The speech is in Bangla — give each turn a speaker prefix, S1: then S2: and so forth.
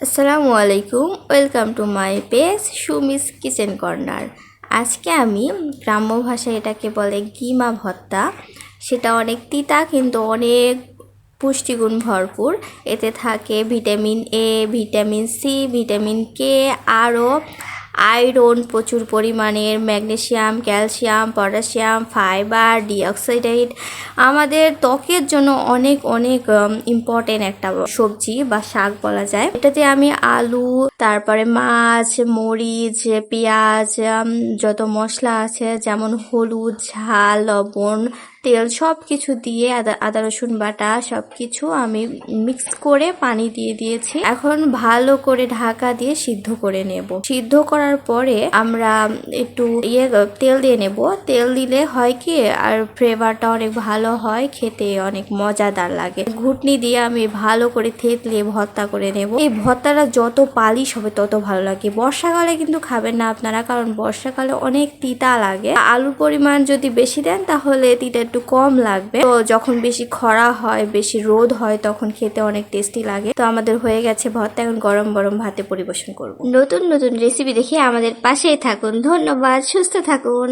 S1: আসসালামু আলাইকুম, welcome to my page Sumi's kitchen corner. আজকে আমি গ্রাম্য ভাষায় এটাকে বলে কিমা ভর্তা। সেটা অনেক তিতা কিন্তু অনেক পুষ্টিগুণ ভরপুর। এতে থাকে vitamin A, vitamin C, vitamin K, আরও আয়রন প্রচুর পরিমাণের, magnesium, calcium, potassium, fibre, dioxide. আমাদের ত্বকের জন্য অনেক অনেক ইম্পর্টেন্ট একটা সবজি বা শাক বলা যায়। এটাতে আমি আলু, তারপরে মাছ, মরিচ, পেঁয়াজ, যত মশলা আছে যেমন হলুদ, ঝাল, লবণ, তেল সব কিছু দিয়ে আদা রসুন বাটা সব কিছু আমি মিক্স করে পানি দিয়ে দিয়েছি। এখন ভালো করে ঢাকা দিয়ে সিদ্ধ করে নেব। সিদ্ধ করার পরে আমরা একটু তেল দিয়ে নেব। তেল দিলে হয় কি, আর ফ্লেভারটা অনেক ভালো হয়, খেতে অনেক মজাদার লাগে। ঘুটনি দিয়ে আমি ভালো করে থেতলে ভর্তা করে নেব। এই ভর্তাটা যত পালিশ হবে তত ভালো লাগে। বর্ষাকালে কিন্তু খাবেন না আপনারা, কারণ বর্ষাকালে অনেক তিতা লাগে। আলুর পরিমাণ যদি বেশি দেন তাহলে তিতা একটু কম লাগবে। তো যখন বেশি খরা হয়, বেশি রোদ হয়, তখন খেতে অনেক টেস্টি লাগে। তো আমাদের হয়ে গেছে ভর্তা, এখন গরম গরম ভাতে পরিবেশন করব। নতুন নতুন রেসিপি দেখে আমাদের পাশেই থাকুন। ধন্যবাদ, সুস্থ থাকুন।